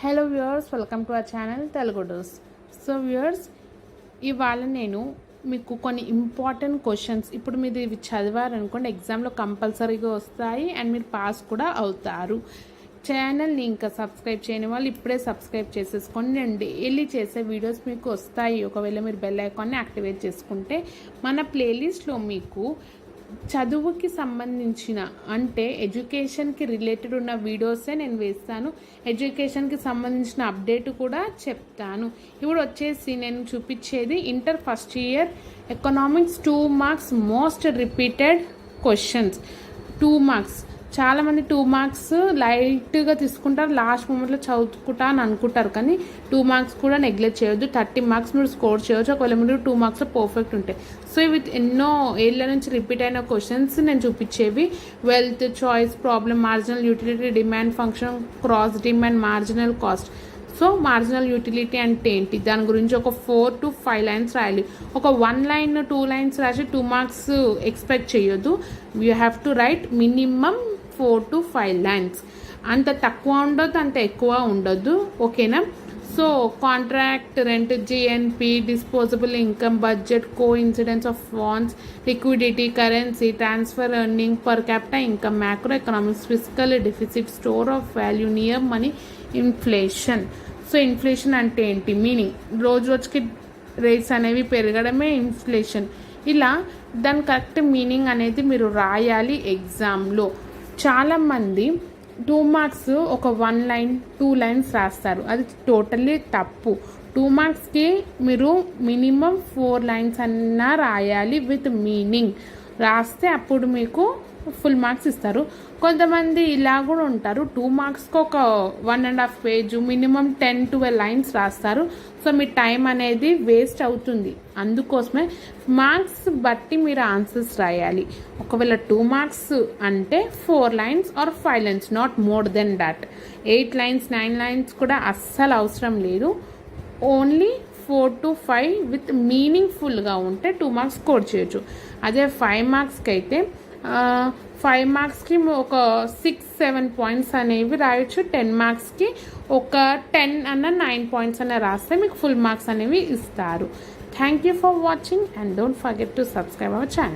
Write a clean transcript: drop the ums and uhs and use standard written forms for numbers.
Hello viewers, welcome to our channel Telugu dose. So viewers, ఇవాళ నేను మీకు కొన్ని ఇంపార్టెంట్ క్వశ్చన్స్, ఇప్పుడు మీరు ఇవి చదివారనుకోండి ఎగ్జామ్లో కంపల్సరీగా వస్తాయి అండ్ మీరు పాస్ కూడా అవుతారు. ఛానల్ని ఇంకా సబ్స్క్రైబ్ చేయని వాళ్ళు ఇప్పుడే సబ్స్క్రైబ్ చేసేసుకోండి. నేను డైలీ చేసే వీడియోస్ మీకు వస్తాయి. ఒకవేళ మీరు బెల్ ఐకాన్ని యాక్టివేట్ చేసుకుంటే మన ప్లేలిస్ట్లో మీకు చదువుకి సంబంధించిన అంటే ఎడ్యుకేషన్కి రిలేటెడ్ ఉన్న వీడియోసే నేను వేస్తాను. ఎడ్యుకేషన్కి సంబంధించిన అప్డేట్ కూడా చెప్తాను. ఇప్పుడు వచ్చేసి నేను చూపించేది inter first year economics 2 marks most repeated questions. 2 marks చాలామంది 2 మార్క్స్ లైట్గా తీసుకుంటారు, లాస్ట్ మూమెంట్లో చదువుకుంటా అని అనుకుంటారు. కానీ 2 మార్క్స్ కూడా నెగ్లెక్ట్ చేయొద్దు. 30 మార్క్స్ మీరు స్కోర్ చేయవచ్చు ఒకవేళ మీరు 2 మార్క్స్లో పర్ఫెక్ట్ ఉంటాయి. సో ఇవి ఎన్నో ఏళ్ళ నుంచి రిపీట్ అయిన క్వశ్చన్స్ నేను చూపించేవి. Wealth, choice, problem, marginal utility, demand function, cross demand, marginal cost. So marginal utility అంటే ఏంటి, దాని గురించి ఒక 4 to 5 లైన్స్ రాయాలి. ఒక 1 లైన్ 2 లైన్స్ రాసి 2 మార్క్స్ ఎక్స్పెక్ట్ చేయొద్దు. You have to right minimum 4 to 5 lines. అంత తక్కువ ఉండొద్దు, అంత ఎక్కువ ఉండొద్దు. ఓకేనా? So contract, rent, GNP, disposable income, budget, co incidence of funds, liquidity, currency, transfer earning, per capital income, macro economics, physical deficit, store of value, near money, inflation. So inflation అంటే ఏంటి, meaning రోజు రోజుకి rates అనేవి పెరగడమే inflation. ఇలా దాని correct meaning అనేది మీరు రాయాలి ఎగ్జామ్లో. చాలామంది 2 మార్క్స్ ఒక 1 లైన్ 2 లైన్స్ రాస్తారు, అది టోటల్లీ తప్పు. 2 మార్క్స్కి మీరు మినిమం 4 లైన్స్ అన్నా రాయాలి విత్ మీనింగ్. రాస్తే అప్పుడు మీకు ఫుల్ మార్క్స్ ఇస్తారు. కొంతమంది ఇలా కూడా ఉంటారు, 2 మార్క్స్కి ఒక 1.5 పేజ్ మినిమం 10-12 లైన్స్ రాస్తారు. సో మీ టైం అనేది వేస్ట్ అవుతుంది. అందుకోసమే మార్క్స్ బట్టి మీరు ఆన్సర్స్ రాయాలి. ఒకవేళ 2 మార్క్స్ అంటే 4 lines or 5 lines, not more than that. 8 lines 9 lines కూడా అస్సలు అవసరం లేదు. ఓన్లీ 4 to 5 విత్ మీనింగ్ఫుల్గా ఉంటే 2 మార్క్స్ స్కోర్ చేయొచ్చు. అదే 5 మార్క్స్కి అయితే 5 మార్క్స్కి ఒక 6-7 పాయింట్స్ అనేవి రాయొచ్చు. 10 మార్క్స్కి ఒక 10 అన్న 9 పాయింట్స్ అన్న రాస్తే మీకు ఫుల్ మార్క్స్ అనేవి ఇస్తారు. Thank you for watching and don't forget to subscribe our channel.